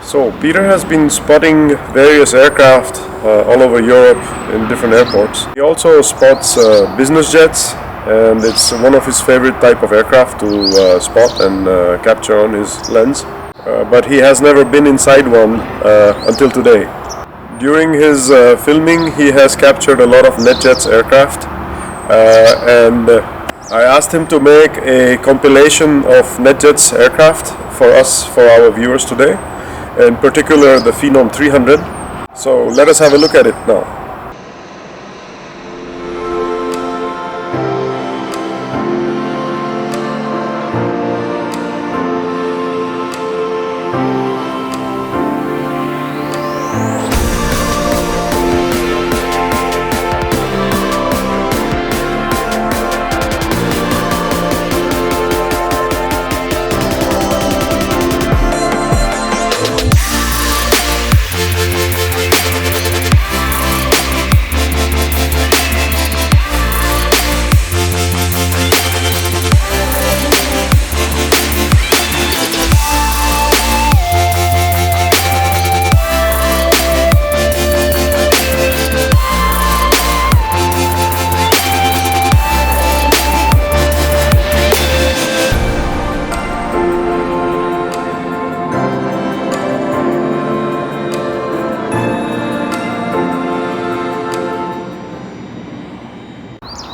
So Peter has been spotting various aircraft all over Europe in different airports. He also spots business jets, and it's one of his favorite type of aircraft to spot and capture on his lens. But he has never been inside one until today. During his filming, he has captured a lot of Netjets aircraft, and I asked him to make a compilation of Netjets aircraft for us, for our viewers today, in particular the Phenom 300. So let us have a look at it now.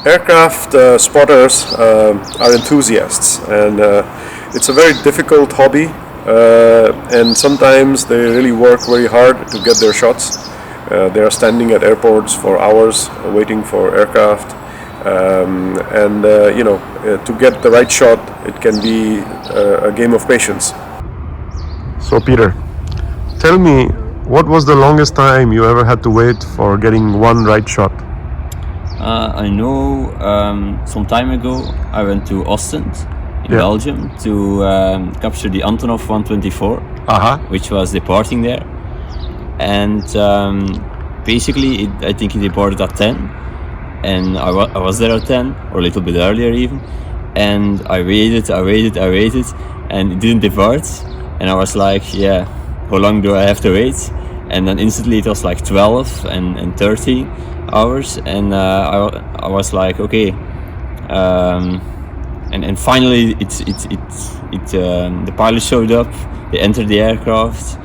Aircraft spotters are enthusiasts, and it's a very difficult hobby, and sometimes they really work very hard to get their shots. They are standing at airports for hours waiting for aircraft, and to get the right shot, it can be a game of patience. So Peter, tell me, what was the longest time you ever had to wait for getting one right shot? I know some time ago I went to Ostend in Belgium to capture the Antonov 124, which was departing there. And basically I think it departed at 10, and I was there at 10, or a little bit earlier even. And I waited, and it didn't depart. And I was like, yeah, how long do I have to wait? And then instantly it was like 12 and 13 hours, and I was like, okay, and finally the pilot showed up. They entered the aircraft,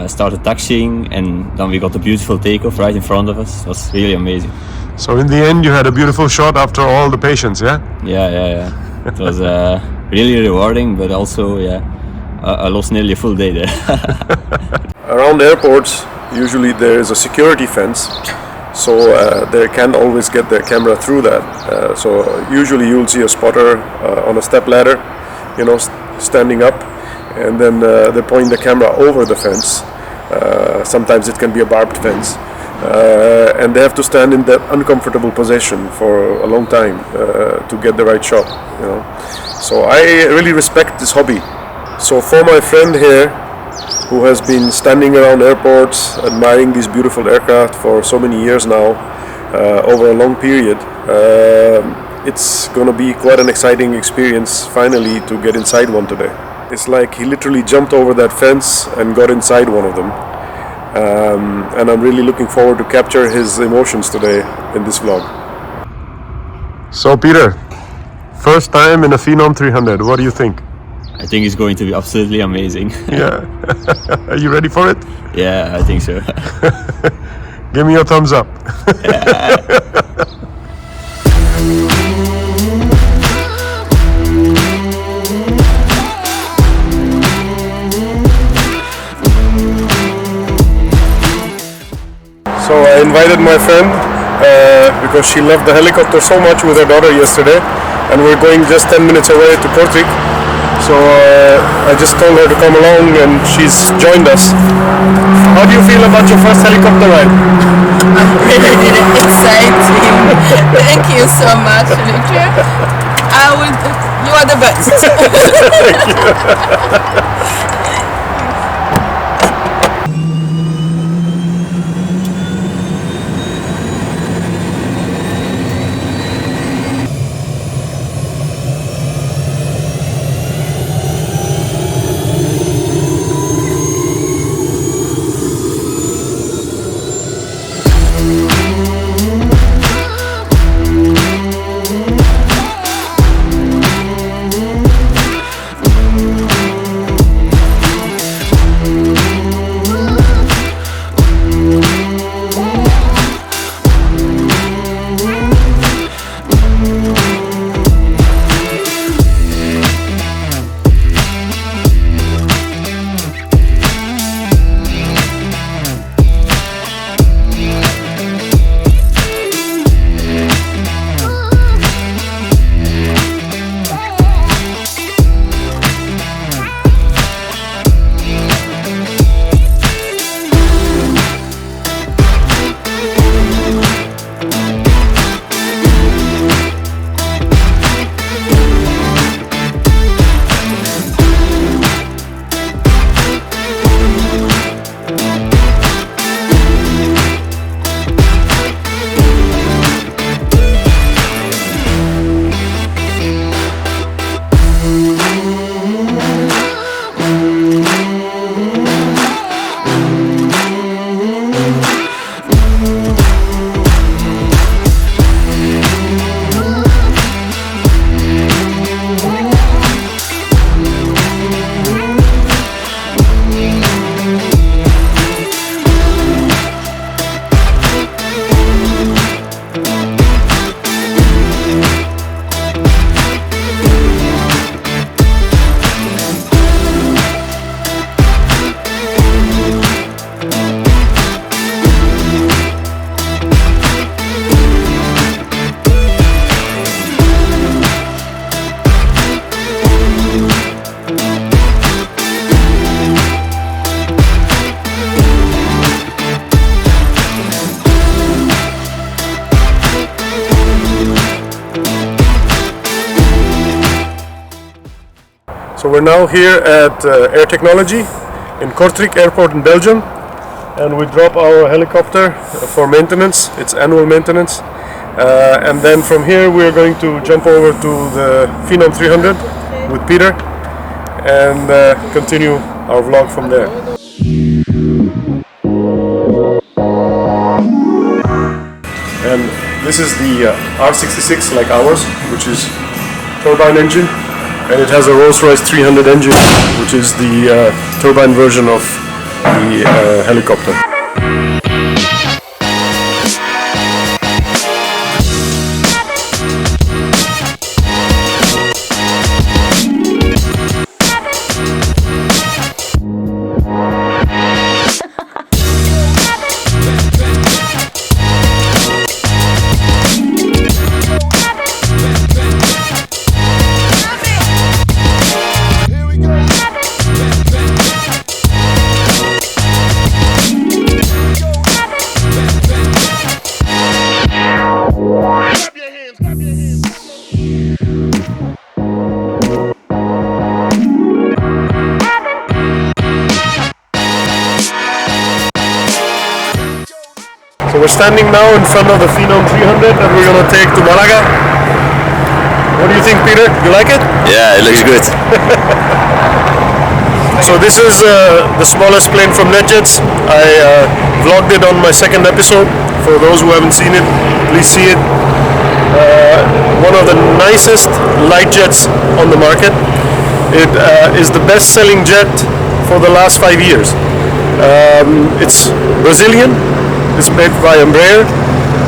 started taxiing, and then we got a beautiful takeoff right in front of us. It was really amazing. So in the end, you had a beautiful shot after all the patience, yeah? Yeah. It was really rewarding, but also, I lost nearly a full day there. Around airports, usually there is a security fence, so they can't always get their camera through that. So usually you'll see a spotter on a step ladder, standing up, and then they point the camera over the fence. Sometimes it can be a barbed fence, and they have to stand in that uncomfortable position for a long time to get the right shot. So I really respect this hobby. So for my friend here, who has been standing around airports admiring these beautiful aircraft for so many years now, over a long period, it's going to be quite an exciting experience finally to get inside one today. It's like he literally jumped over that fence and got inside one of them, and I'm really looking forward to capture his emotions today in this vlog. So Peter, first time in a Phenom 300, what do you think? I think it's going to be absolutely amazing. Yeah. Are you ready for it? Yeah, I think so. Give me your thumbs up. So I invited my friend because she loved the helicopter so much with her daughter yesterday, and we're going just 10 minutes away to Kortrijk. So I just told her to come along, and she's joined us. How do you feel about your first helicopter ride? I'm really excited. Thank you so much, Richie. You are the best. Thank you. So we're now here at Air Technology in Kortrijk airport in Belgium, and we drop our helicopter for maintenance. It's annual maintenance, and then from here we're going to jump over to the Phenom 300 with Peter and continue our vlog from there. And this is the R66 like ours, which is turbine engine, and it has a Rolls-Royce 300 engine, which is the turbine version of the helicopter. So we're standing now in front of the Phenom 300 that we're going to take to Malaga. What do you think, Peter? You like it? Yeah, it looks good. So this is the smallest plane from Netjets. I vlogged it on my second episode. For those who haven't seen it, please see it. One of the nicest light jets on the market. It is the best-selling jet for the last 5 years. It's Brazilian. It's made by Embraer,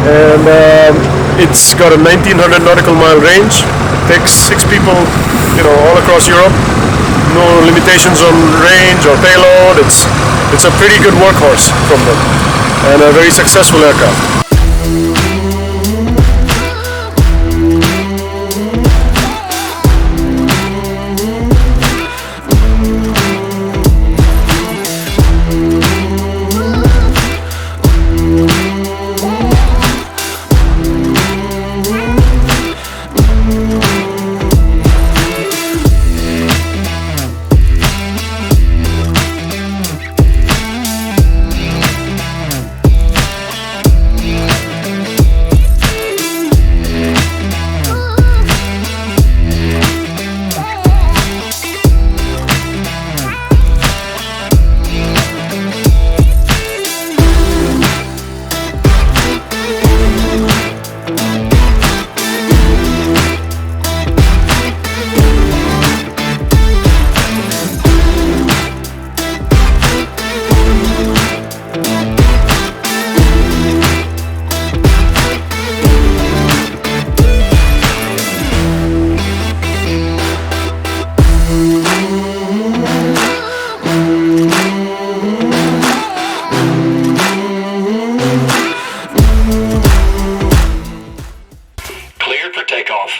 and it's got a 1900 nautical mile range. It takes 6 people, all across Europe. No limitations on range or payload. It's a pretty good workhorse from them, and a very successful aircraft. Takeoff.